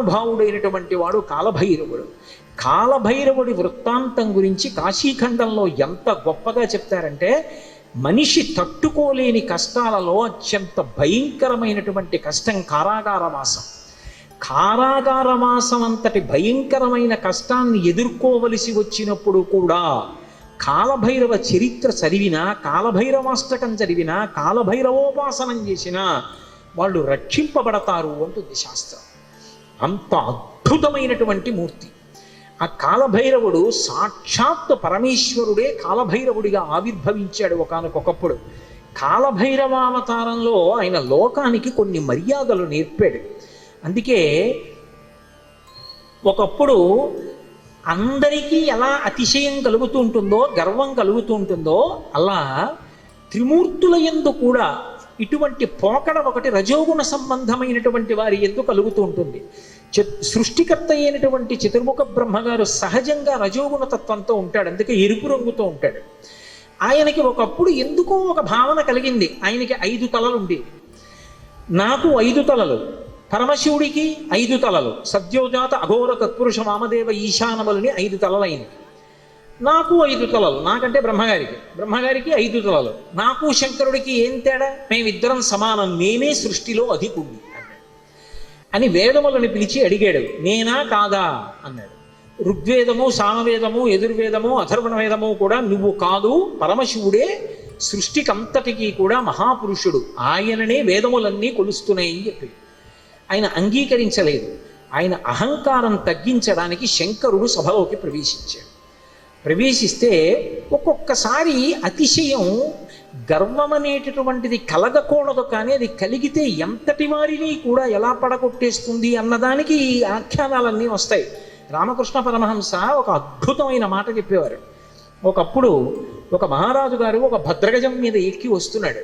మహానుభావుడైనటువంటి వాడు కాలభైరవుడు. కాలభైరవుడి వృత్తాంతం గురించి కాశీఖండంలో ఎంత గొప్పగా చెప్తారంటే, మనిషి తట్టుకోలేని కష్టాలలో అత్యంత భయంకరమైనటువంటి కష్టం కారాగారవాసం. కారాగారవాసం అంతటి భయంకరమైన కష్టాన్ని ఎదుర్కోవలసి వచ్చినప్పుడు కూడా కాలభైరవ చరిత్ర చదివినా, కాలభైరవాష్టకం చదివినా, కాలభైరవోపాసనం చేసినా వాళ్ళు రక్షింపబడతారు అంటుంది శాస్త్రం. అంత అద్భుతమైనటువంటి మూర్తి ఆ కాలభైరవుడు. సాక్షాత్ పరమేశ్వరుడే కాలభైరవుడిగా ఆవిర్భవించాడు ఒకానొకప్పుడు. కాలభైరవావతారంలో ఆయన లోకానికి కొన్ని మర్యాదలు నేర్పాడు. అందుకే ఒకప్పుడు అందరికీ ఎలా అతిశయం కలుగుతూ ఉంటుందో, గర్వం కలుగుతూ ఉంటుందో, అలా త్రిమూర్తుల యందు కూడా ఇటువంటి పోకడ ఒకటి రజోగుణ సంబంధమైనటువంటి వారి యందు కలుగుతూ ఉంటుంది. సృష్టికర్త అయినటువంటి చతుర్ముఖ బ్రహ్మగారు సహజంగా రజోగుణ తత్వంతో ఉంటాడు, అందుకే ఎరుపు రంగుతో ఉంటాడు. ఆయనకి ఒకప్పుడు ఎందుకో ఒక భావన కలిగింది, ఆయనకి 5 తలలు ఉండేవి. నాకు 5 తలలు, పరమశివుడికి 5 తలలు, సద్యోజాత అఘోర తత్పురుష వామదేవ ఈశానములని 5 తలలైనవి. నాకు 5 తలలు, నాకంటే బ్రహ్మగారికి 5 తలలు. నాకు శంకరుడికి ఏం తేడా? మేమిద్దరం సమానం, నేనే సృష్టిలో అధికుణ్ణి అని వేదములను పిలిచి అడిగాడు. నేనా కాదా అన్నాడు. ఋగ్వేదము, సామవేదము, యజుర్వేదము, అథర్వణ వేదము కూడా నువ్వు కాదు, పరమశివుడే సృష్టికంతటికీ కూడా మహాపురుషుడు, ఆయననే వేదములన్నీ కొలుస్తున్నాయని చెప్పి ఆయన అంగీకరించలేదు. ఆయన అహంకారం తగ్గించడానికి శంకరుడు సభలోకి ప్రవేశించాడు. ప్రవేశిస్తే ఒక్కొక్కసారి అతిశయం, గర్వం అనేటటువంటిది కలగకూడదు, కానీ అది కలిగితే ఎంతటి వారిని కూడా ఎలా పడగొట్టేస్తుంది అన్నదానికి ఈ ఆఖ్యానాలన్నీ వస్తాయి. రామకృష్ణ పరమహంస ఒక అద్భుతమైన మాట చెప్పేవారు. ఒకప్పుడు ఒక మహారాజు గారు ఒక భద్రగజం మీద ఎక్కి వస్తున్నాడు.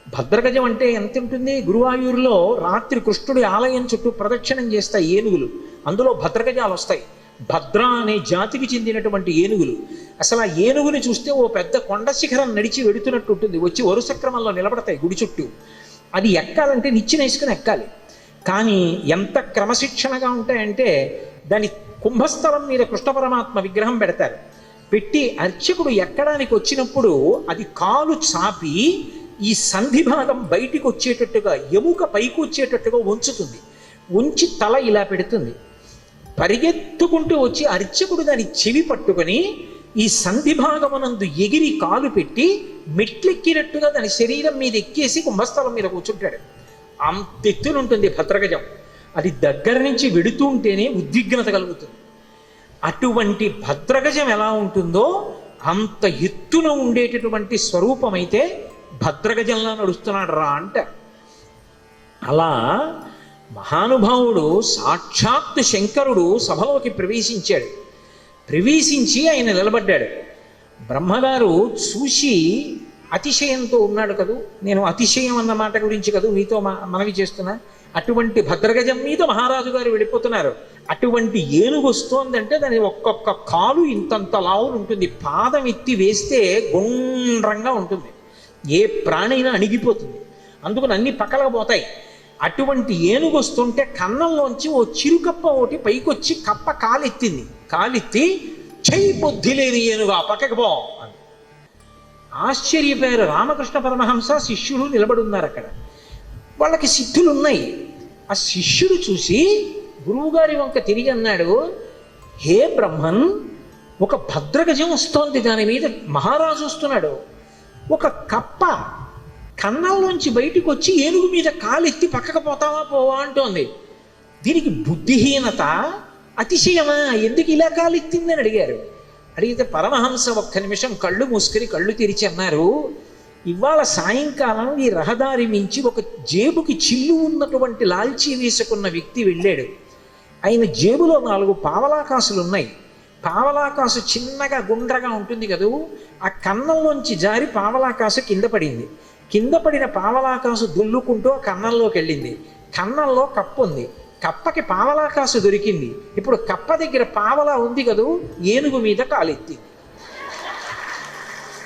భద్రగజం అంటే ఎంత ఉంటుంది? గురువాయూరులో రాత్రి కృష్ణుడి ఆలయం చుట్టూ ప్రదక్షిణం చేస్తాయి ఏనుగులు, అందులో భద్రగజాలు వస్తాయి. భద్ర అనే జాతికి చెందినటువంటి ఏనుగులు. అసలు ఆ ఏనుగుని చూస్తే ఓ పెద్ద కొండ శిఖరం నడిచి వెడుతున్నట్టు ఉంటుంది, వచ్చి వరుస క్రమంలో నిలబడతాయి గుడి చుట్టూ. అది ఎక్కాలంటే నిచ్చెన వేసుకుని ఎక్కాలి. కానీ ఎంత క్రమశిక్షణగా ఉంటాయంటే, దాని కుంభస్థలం మీద కృష్ణ పరమాత్మ విగ్రహం పెడతారు. పెట్టి అర్చకుడు ఎక్కడానికి వచ్చినప్పుడు అది కాలు చాపి ఈ సంధి భాగం బయటికి వచ్చేటట్టుగా, ఎముక పైకి వచ్చేటట్టుగా ఉంచుతుంది. ఉంచి తల ఇలా పెడుతుంది. పరిగెత్తుకుంటూ వచ్చి అర్చకుడు దాని చెవి పట్టుకొని ఈ సంధి భాగమునందు ఎగిరి కాలు పెట్టి మెట్లెక్కినట్టుగా దాని శరీరం మీద ఎక్కేసి కుంభస్థలం మీద కూర్చుంటాడు. అంతెత్తునుంటుంది భద్రగజం. అది దగ్గర నుంచి వెడుతూ ఉంటేనే ఉద్విగ్నత కలుగుతుంది. అటువంటి భద్రగజం ఎలా ఉంటుందో అంత ఎత్తున ఉండేటటువంటి స్వరూపమైతే భద్రగజంలా నడుస్తున్నాడు రా అంట. అలా మహానుభావుడు సాక్షాత్ శంకరుడు సభలోకి ప్రవేశించాడు. ప్రవేశించి ఆయన నిలబడ్డాడు. బ్రహ్మగారు చూసి అతిశయంతో ఉన్నాడు కదూ. నేను అతిశయం అన్న మాట గురించి కదూ మీతో మనవి చేస్తున్నా. అటువంటి భద్రగజం మీద మహారాజు గారు వెళ్ళిపోతున్నారు. అటువంటి ఏనుగు వస్తోందంటే దాని ఒక్కొక్క కాలు ఇంతంత లావులు ఉంటుంది. పాదం ఎత్తి వేస్తే గుండ్రంగా ఉంటుంది. ఏ ప్రాణైనా అణిగిపోతుంది. అందుకని అన్ని పక్కలకు పోతాయి. అటువంటి ఏనుగు వస్తుంటే కన్నంలోంచి ఓ చిరుకప్ప ఒకటి పైకొచ్చి కప్ప కాలెత్తింది. కాలెత్తి చెయ్యి బుద్ధి లేని ఏనుగా పక్కకు పో అని ఆశ్చర్యపోయారు. రామకృష్ణ పరమహంస శిష్యులు నిలబడున్నారు అక్కడ. వాళ్ళకి సిద్ధులు ఉన్నాయి. ఆ శిష్యుడు చూసి గురువుగారి వంక తిరిగి అన్నాడు, హే బ్రహ్మన్, ఒక భద్రగజం వస్తోంది, దాని మీద మహారాజు వస్తున్నాడు. ఒక కప్ప కన్నంలోంచి బయటికి వచ్చి ఏనుగు మీద కాలెత్తి పక్కకు పోతావా పోవా అంటోంది. దీనికి బుద్ధిహీనత, అతిశయమా? ఎందుకు ఇలా కాలెత్తిందని అడిగారు. అడిగితే పరమహంస ఒక్క నిమిషం కళ్ళు మూసుకొని కళ్ళు తెరిచి అన్నారు, ఇవాళ సాయంకాలం ఈ రహదారి మించి ఒక జేబుకి చిల్లు ఉన్నటువంటి లాల్చీ వేసుకున్న వ్యక్తి వెళ్ళాడు. ఆయన జేబులో 4 పావలాకాసులు ఉన్నాయి. పావలాకాసు చిన్నగా గుండ్రగా ఉంటుంది కదూ. ఆ కన్నంలోంచి జారి పావలాకాసు కింద పడింది. కింద పడిన పావలాకాసు దుల్లుకుంటూ ఆ కన్నంలోకి వెళ్ళింది. కన్నంలో కప్పు ఉంది. కప్పకి పావలాకాసు దొరికింది. ఇప్పుడు కప్ప దగ్గర పావలా ఉంది కదూ, ఏనుగు మీద కాలెత్తింది.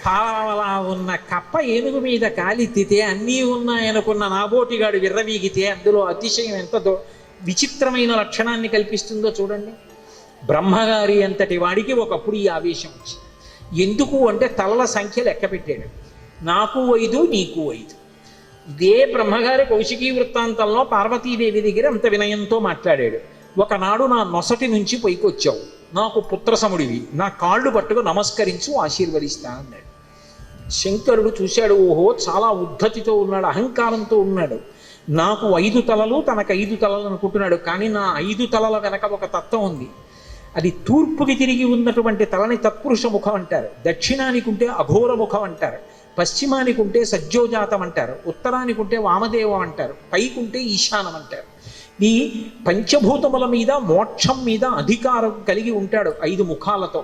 పావలా ఉన్న కప్ప ఏనుగు మీద కాలెత్తితే అన్నీ ఉన్నాయనుకున్న నాబోటిగాడు విర్రవీగితే అందులో అతిశయం విచిత్రమైన లక్షణాన్ని కల్పిస్తుందో చూడండి. బ్రహ్మగారి అంతటి వాడికి ఒకప్పుడు ఈ ఆవేశం వచ్చింది. ఎందుకు అంటే తలల సంఖ్య లెక్క పెట్టాడు. నాకు 5 నీకు 5. ఇదే బ్రహ్మగారి కౌశికీ వృత్తాంతంలో పార్వతీదేవి దగ్గర అంత వినయంతో మాట్లాడాడు. ఒకనాడు నా నొసటి నుంచి పైకొచ్చావు, నాకు పుత్రసముడివి, నా కాళ్ళు పట్టుకు నమస్కరించు, ఆశీర్వదిస్తా అన్నాడు. శంకరుడు చూశాడు, ఓహో చాలా ఉద్ధతితో ఉన్నాడు, అహంకారంతో ఉన్నాడు. నాకు 5 తలలు, తనకు 5 తలలు అనుకుంటున్నాడు. కానీ నా 5 తలల వెనక ఒక తత్వం ఉంది. అది తూర్పుకి తిరిగి ఉన్నటువంటి తలని తత్పురుష ముఖం అంటారు, దక్షిణానికి ఉంటే అఘోర ముఖం అంటారు, పశ్చిమానికి ఉంటే సజ్జోజాతం అంటారు, ఉత్తరానికి ఉంటే వామదేవం అంటారు, పైకుంటే ఈశానం అంటారు. ఈ పంచభూతముల మీద మోక్షం మీద అధికారం కలిగి ఉంటాడు 5 ముఖాలతో.